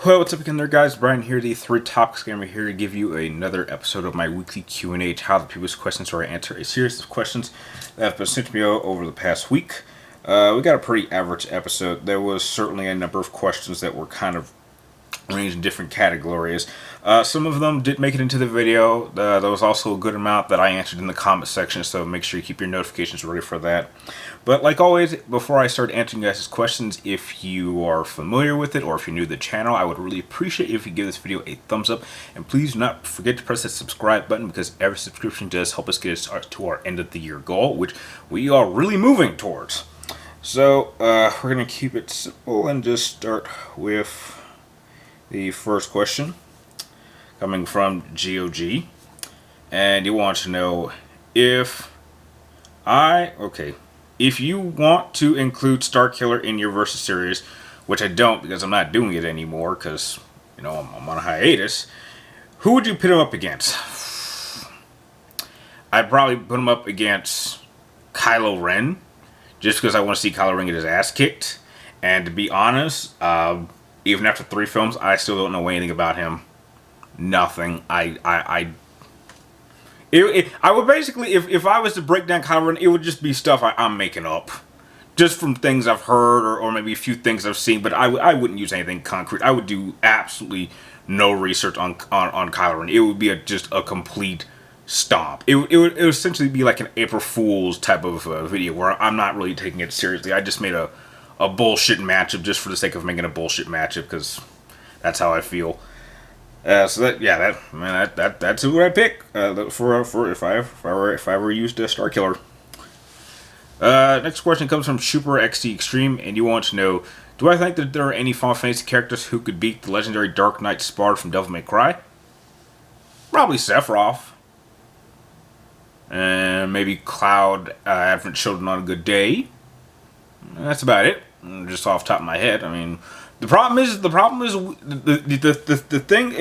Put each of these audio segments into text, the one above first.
Well, what's up again there, guys? Brian here, the Three Topics Gamer, here to give you another episode of my weekly Q&A, childhood people's questions, where I answer a series of questions that have been sent to me over the past week. We got a pretty average episode. There was certainly a number of questions that were kind of arranged in different categories. Some of them did make it into the video. There was also a good amount that I answered in the comment section, so make sure you keep your notifications ready for that. But like always, before I start answering you guys' questions, if you are familiar with it or if you're new to the channel, I would really appreciate if you give this video a thumbs up. And please do not forget to press that subscribe button, because every subscription does help us get us to our end of the year goal, which we are really moving towards. So we're going to keep it simple and just start with the first question coming from GOG, and you want to know if you want to include Starkiller in your Versus series, which I don't because I'm not doing it anymore because, I'm on a hiatus. Who would you put him up against? I'd probably put him up against Kylo Ren, just because I want to see Kylo Ren get his ass kicked. And to be honest, even after 3 films, I still don't know anything about him. Nothing. I would basically, if I was to break down Kylo Ren, it would just be stuff I'm making up, just from things I've heard or maybe a few things I've seen. But I wouldn't use anything concrete. I would do absolutely no research on Kylo Ren. It would be just a complete stomp. It would essentially be like an April Fool's type of video where I'm not really taking it seriously. I just made a bullshit matchup just for the sake of making a bullshit matchup, because that's how I feel. That's who I pick for if I ever used Starkiller. Next question comes from Super XT Extreme, and you want to know: do I think that there are any Final Fantasy characters who could beat the legendary Dark Knight Sparda from Devil May Cry? Probably Sephiroth, and maybe Cloud, Advent Children on a good day. That's about it. Just off the top of my head. I mean, the problem is the thing.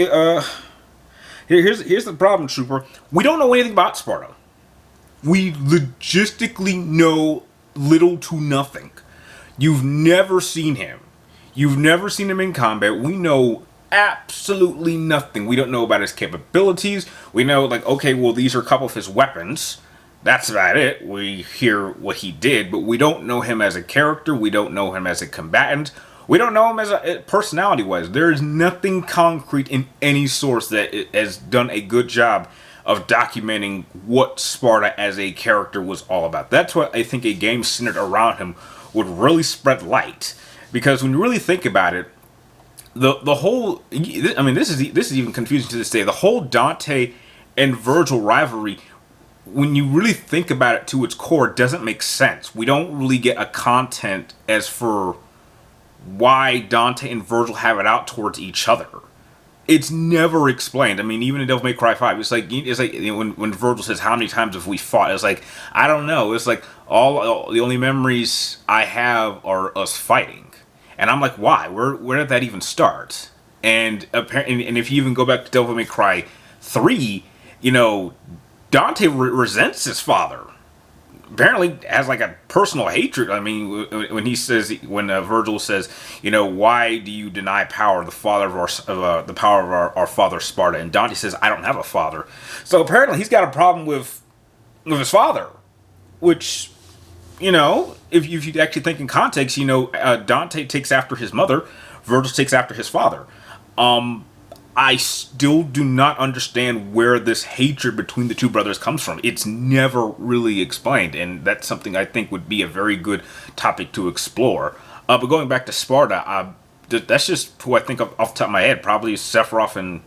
Here's the problem, Trooper. We don't know anything about Sparda. We logistically know little to nothing. You've never seen him. You've never seen him in combat. We know absolutely nothing. We don't know about his capabilities. We know, like, okay, well, these are a couple of his weapons. That's about it. We hear what he did, but we don't know him as a character. We don't know him as a combatant. We don't know him as a personality-wise. There is nothing concrete in any source that has done a good job of documenting what Sparda as a character was all about. That's what I think a game centered around him would really spread light. Because when you really think about it, the whole, I mean, this is even confusing to this day. The whole Dante and Virgil rivalry, when you really think about it to its core, it doesn't make sense. We don't really get a content as for why Dante and Virgil have it out towards each other. It's never explained. I mean, even in Devil May Cry 5, it's like when Virgil says, "How many times have we fought?" It's like, I don't know. It's like all the only memories I have are us fighting, and I'm like, why? Where did that even start? And apparently, and if you even go back to Devil May Cry 3, Dante resents his father. Apparently has like a personal hatred. I mean, when Virgil says, why do you deny power, the father of the power of our father Sparda? And Dante says, I don't have a father. So apparently he's got a problem with his father, which, if you actually think in context, Dante takes after his mother, Virgil takes after his father. I still do not understand where this hatred between the two brothers comes from. It's never really explained, and that's something I think would be a very good topic to explore. But going back to Sparda, that's just who I think off the top of my head. Probably Sephiroth and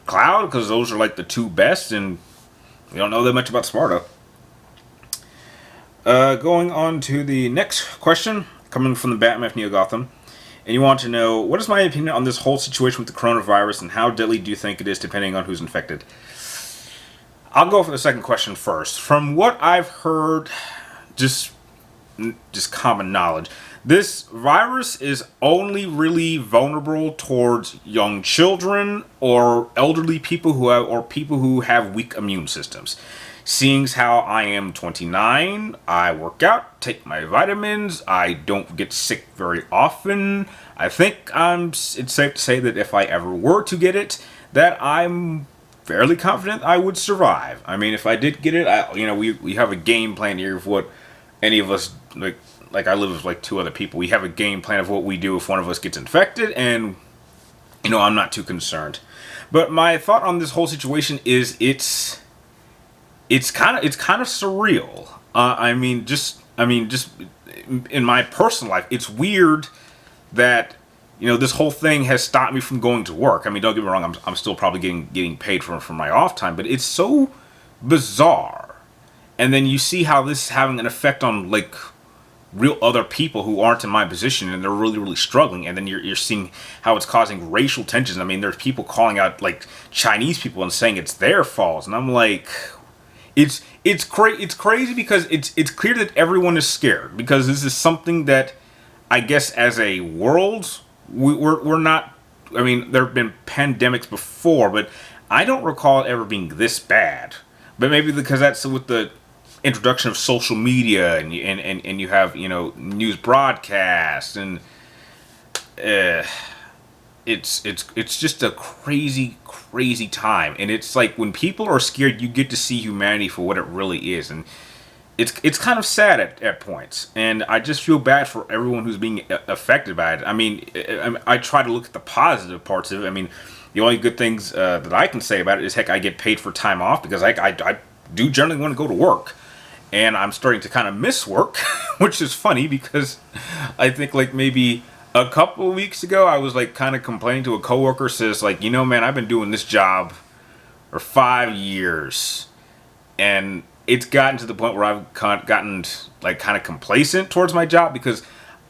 Cloud, because those are like the two best, and we don't know that much about Sparda. Going on to the next question, coming from the Batman Neo Gotham. And you want to know, what is my opinion on this whole situation with the coronavirus, and how deadly do you think it is depending on who's infected? I'll go for the second question first. From what I've heard, just common knowledge, this virus is only really vulnerable towards young children or elderly people who have weak immune systems. seeing as how I am 29, I work out, take my vitamins, I don't get sick very often. I think it's safe to say that if I ever were to get it, that I'm fairly confident I would survive. I mean, if I did get it, we have a game plan here of what any of us like I live with like two other people. We have a game plan of what we do if one of us gets infected, and I'm not too concerned. But my thought on this whole situation is it's kind of surreal. Just in my personal life, it's weird that this whole thing has stopped me from going to work. I mean, don't get me wrong, I'm still probably getting paid for my off time, but it's so bizarre. And then you see how this is having an effect on like real other people who aren't in my position, and they're really, really struggling. And then you're seeing how it's causing racial tensions. I mean, there's people calling out like Chinese people and saying it's their fault, and I'm like, it's crazy because it's clear that everyone is scared, because this is something that I guess as a world we're not. I mean, there have been pandemics before, but I don't recall it ever being this bad. But maybe because that's with the introduction of social media, and you have news broadcasts, and it's just a crazy time. And it's like when people are scared, you get to see humanity for what it really is, and it's kind of sad at points. And I just feel bad for everyone who's being affected by it. I mean, I try to look at the positive parts of it. I mean, the only good things that I can say about it is, heck, I get paid for time off, because I do generally want to go to work. And I'm starting to kind of miss work, which is funny, because I think like maybe a couple of weeks ago, I was like kind of complaining to a coworker, says like, man, I've been doing this job for 5 years, and it's gotten to the point where I've gotten like kind of complacent towards my job, because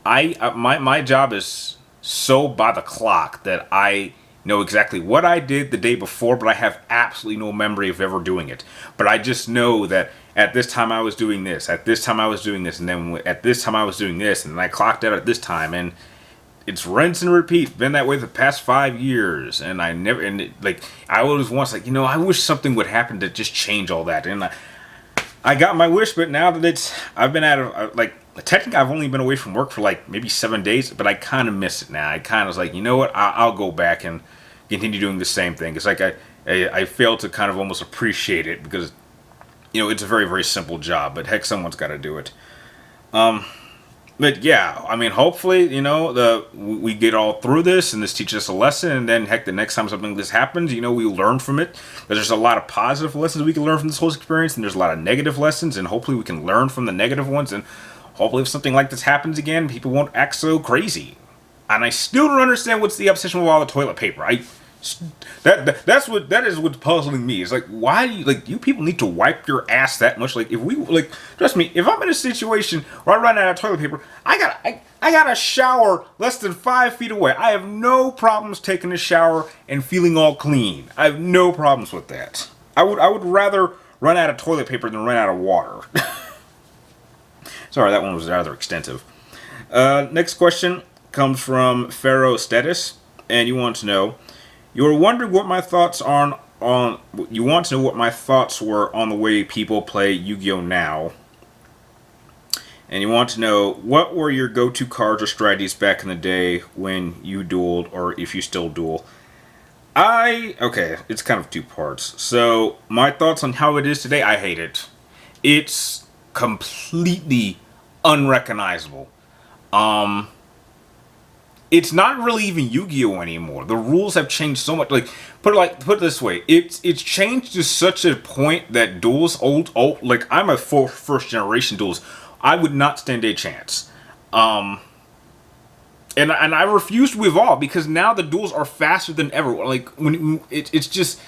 my job is so by the clock that I know exactly what I did the day before, but I have absolutely no memory of ever doing it. But I just know that at this time I was doing this, at this time I was doing this, and then at this time I was doing this, and then I clocked out at this time, and it's rinse and repeat. Been that way the past 5 years, and I never, I always once like, I wish something would happen to just change all that. And I got my wish, but now that I've been out of, technically I've only been away from work for like maybe 7 days, but I kind of miss it now. I kind of was like, what, I'll go back and continue doing the same thing. It's like I fail to kind of almost appreciate it, because it's a very, very simple job, but heck, someone's got to do it. But yeah, I mean, hopefully, we get all through this, and this teaches us a lesson, and then heck, the next time something like this happens, we learn from it. But there's a lot of positive lessons we can learn from this whole experience, and there's a lot of negative lessons, and hopefully we can learn from the negative ones, and hopefully if something like this happens again, people won't act so crazy. And I still don't understand what's the obsession with all the toilet paper. That is what's puzzling me. It's like, why do you people need to wipe your ass that much? Like, if we trust me, if I'm in a situation where I run out of toilet paper, I got a shower less than 5 feet away. I have no problems taking a shower and feeling all clean. I have no problems with that. I would rather run out of toilet paper than run out of water. Sorry, that one was rather extensive. Next question comes from Pharaoh Status, and you want to know. You were wondering what my thoughts on. You want to know what my thoughts were on the way people play Yu-Gi-Oh! Now. And you want to know what were your go-to cards or strategies back in the day when you dueled, or if you still duel. Okay, it's kind of two parts. So, my thoughts on how it is today, I hate it. It's completely unrecognizable. It's not really even Yu-Gi-Oh! Anymore. The rules have changed so much. Put it this way. It's changed to such a point that duels, I'm a first generation duelist. I would not stand a chance. And I refuse to evolve, because now the duels are faster than ever. It's just,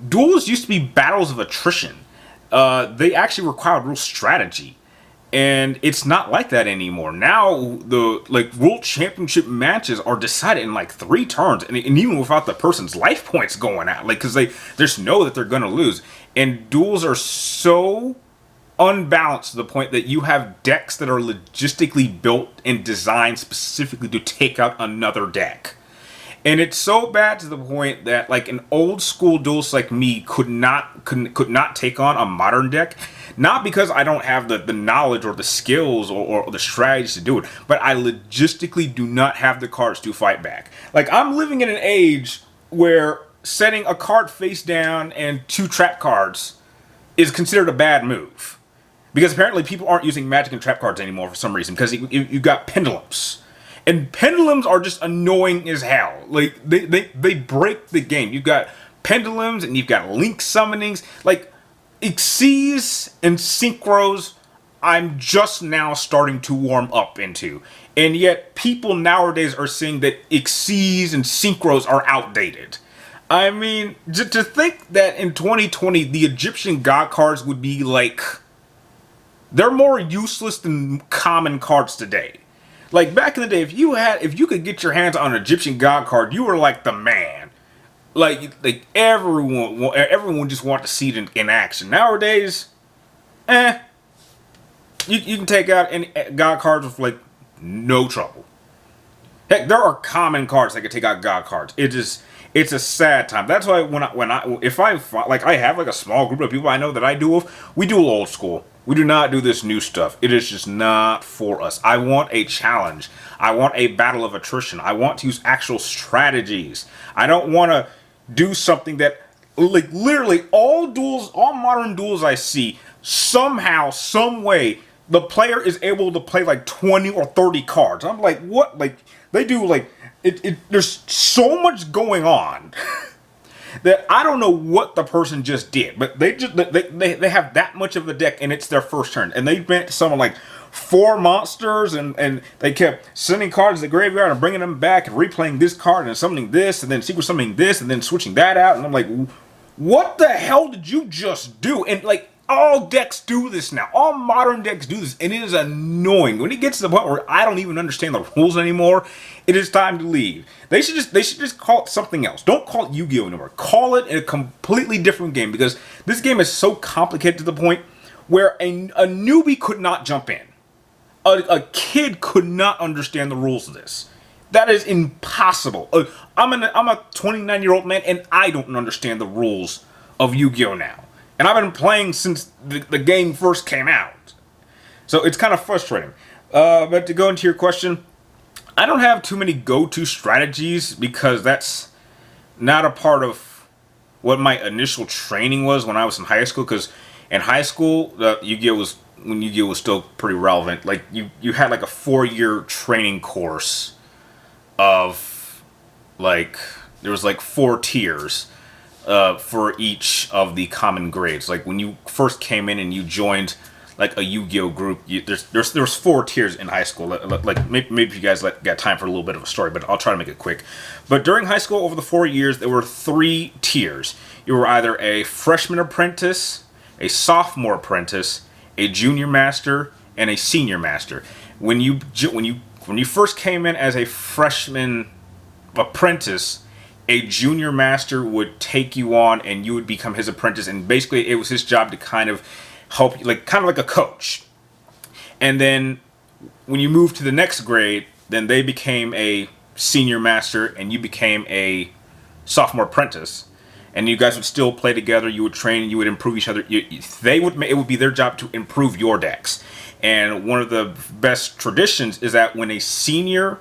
duels used to be battles of attrition. They actually required real strategy. And it's not like that anymore. Now, the World Championship matches are decided in 3 turns, and even without the person's life points going out, because they just know that they're going to lose. And duels are so unbalanced to the point that you have decks that are logistically built and designed specifically to take out another deck. And it's so bad to the point that like an old school duelist like me could not take on a modern deck. Not because I don't have the knowledge or the skills or the strategies to do it, but I logistically do not have the cards to fight back. Like I'm living in an age where setting a card face down and 2 trap cards is considered a bad move. Because apparently people aren't using magic and trap cards anymore for some reason. Because you got pendulums. And pendulums are just annoying as hell. Like, they break the game. You've got pendulums and you've got link summonings. Like, Xyz and Synchros, I'm just now starting to warm up into. And yet, people nowadays are saying that Xyz and Synchros are outdated. I mean, to think that in 2020, the Egyptian God cards would be like... They're more useless than common cards today. Like back in the day, if you could get your hands on an Egyptian God card, you were like the man. Like everyone just wanted to see it in action. Nowadays, you can take out any God cards with like no trouble. Heck, there are common cards that can take out God cards. It's a sad time. That's why I have like a small group of people I know that I do with, we do old school. We do not do this new stuff. It is just not for us. I want a challenge. I want a battle of attrition. I want to use actual strategies. I don't want to do something that, like, literally all modern duels I see, somehow, some way, the player is able to play like 20 or 30 cards. I'm like, what? Like, they do like, there's so much going on. That I don't know what the person just did, but they have that much of the deck and it's their first turn, and they went to summon like 4 monsters and they kept sending cards to the graveyard and bringing them back and replaying this card and summoning this and then secret summoning this and then switching that out, and I'm like, what the hell did you just do? And like all decks do this now. All modern decks do this, and it is annoying. When it gets to the point where I don't even understand the rules anymore, it is time to leave. They should just call it something else. Don't call it Yu-Gi-Oh anymore. Call it a completely different game, because this game is so complicated to the point where a newbie could not jump in. A kid could not understand the rules of this. That is impossible. I'm a 29-year-old man, and I don't understand the rules of Yu-Gi-Oh now. And I've been playing since the game first came out. So it's kind of frustrating. But to go into your question, I don't have too many go-to strategies because that's not a part of what my initial training was when I was in high school. Because in high school, Yu-Gi-Oh was still pretty relevant. Like you had like a 4-year training course of like, there was like 4 tiers. For each of the common grades. Like when you first came in and you joined like a Yu-Gi-Oh group, there's 4 tiers in high school. Like maybe if you guys got time for a little bit of a story, but I'll try to make it quick. But during high school, over the 4 years, there were 3 tiers. You were either a freshman apprentice, a sophomore apprentice, a junior master, and a senior master. When you first came in as a freshman apprentice, a junior master would take you on and you would become his apprentice, and basically it was his job to kind of help you, kind of like a coach. And then when you moved to the next grade, then they became a senior master and you became a sophomore apprentice, and you guys would still play together. You would train and you would improve each other. It would be their job to improve your decks. And one of the best traditions is that when a senior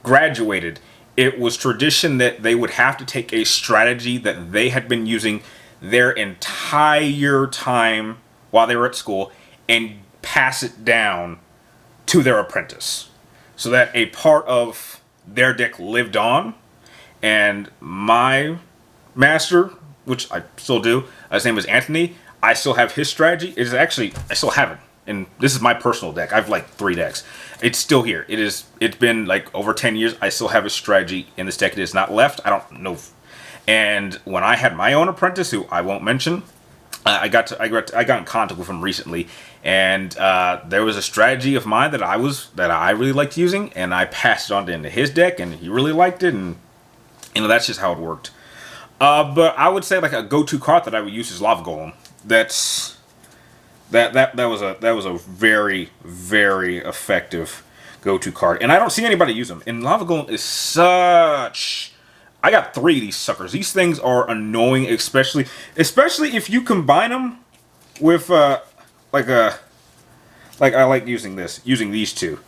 graduated, it was tradition that they would have to take a strategy that they had been using their entire time while they were at school and pass it down to their apprentice, so that a part of their deck lived on. And my master, which I still do, his name is Anthony, I still have his strategy. I still have it. And this is my personal deck. I have like 3 decks. It's still here. It's been like over 10 years. I still have a strategy in this deck. It is not left. I don't know. And when I had my own apprentice, who I won't mention, I got in contact with him recently, and there was a strategy of mine that I really liked using, and I passed it on into his deck, and he really liked it, and that's just how it worked. But I would say like a go-to card that I would use is Lava Golem. That was a very, very effective go-to card, and I don't see anybody use them. And Lava Golem is such I got 3 of these suckers. These things are annoying, especially if you combine them with like a like I like using these two.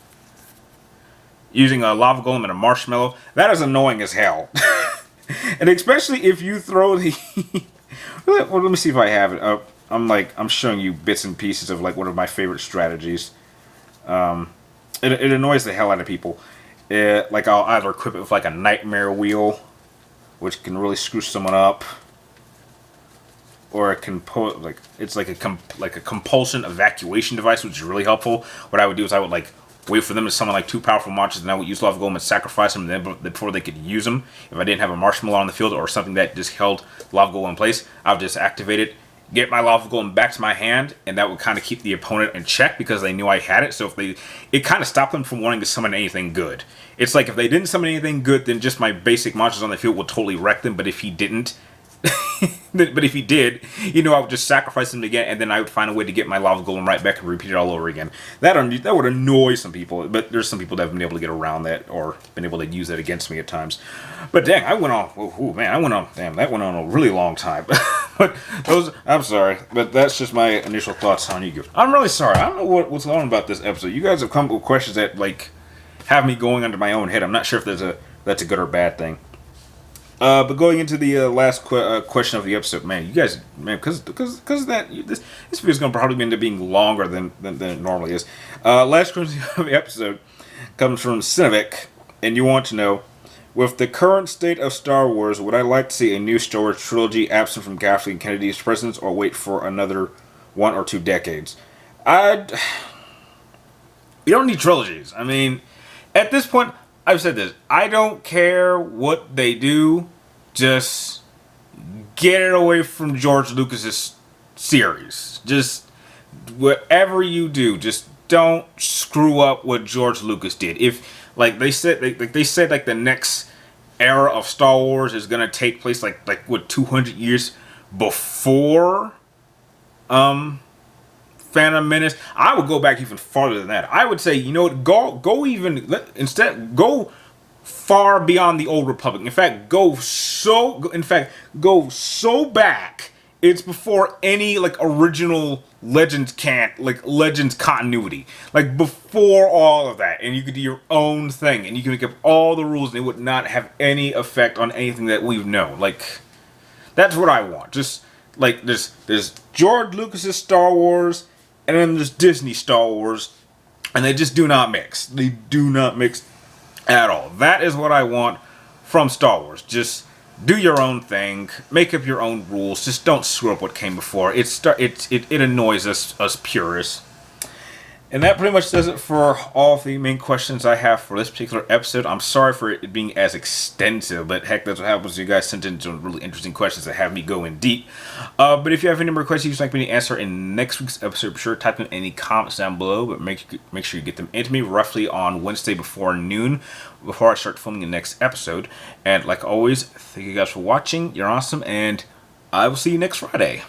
Using a lava golem and a marshmallow, that is annoying as hell. And especially if you throw the well, let me see if I have it up. I'm showing you bits and pieces of like one of my favorite strategies. It annoys the hell out of people. Like I'll either equip it with like a nightmare wheel, which can really screw someone up, or it can put like it's like a compulsion evacuation device, which is really helpful. What I would do is I would like wait for them to summon like 2 powerful monsters, and I would use Lava Golem and sacrifice them then before they could use them. If I didn't have a marshmallow on the field or something that just held Lava Golem in place, I would just activate it, get my Lava Golem back to my hand, and that would kind of keep the opponent in check because they knew I had it. So it kind of stopped them from wanting to summon anything good. It's like if they didn't summon anything good, then just my basic monsters on the field would totally wreck them. But if he didn't, but if he did, I would just sacrifice him again, and then I would find a way to get my Lava Golem right back and repeat it all over again. That would annoy some people, but there's some people that have been able to get around that or been able to use that against me at times. But dang, I went on. Damn, that went on a really long time. But I'm sorry, but that's just my initial thoughts on you. I'm really sorry. I don't know what's going on about this episode. You guys have come up with questions that like have me going under my own head. I'm not sure if that's a good or bad thing. But going into the last question of the episode, man, you guys, man, because of that, this video is going to probably end up being longer than it normally is. Last question of the episode comes from Cinevic, and you want to know, with the current state of Star Wars, would I like to see a new Star Wars trilogy absent from Kathleen Kennedy's presence, or wait for another 1 or 2 decades? You don't need trilogies. I mean, at this point, I've said this. I don't care what they do. Just get it away from George Lucas's series. Just whatever you do, just don't screw up what George Lucas did. If like they said like the next era of Star Wars is gonna take place like 200 years before Phantom Menace, I would go back even farther than that. I would say, go far beyond the Old Republic. In fact, go so back. It's before any like original Legends continuity. Like before all of that, and you could do your own thing, and you can make up all the rules, and it would not have any effect on anything that we've known. Like that's what I want. Just like there's George Lucas's Star Wars. And then there's Disney Star Wars, and they just do not mix. They do not mix at all. That is what I want from Star Wars. Just do your own thing, make up your own rules. Just don't screw up what came before. It annoys us purists. And that pretty much does it for all the main questions I have for this particular episode. I'm sorry for it being as extensive, but heck, that's what happens. You guys sent in some really interesting questions that have me going deep. But if you have any more questions you'd like me to answer in next week's episode, be sure to type in any comments down below. But make sure you get them into me roughly on Wednesday before noon, before I start filming the next episode. And like always, thank you guys for watching. You're awesome, and I will see you next Friday.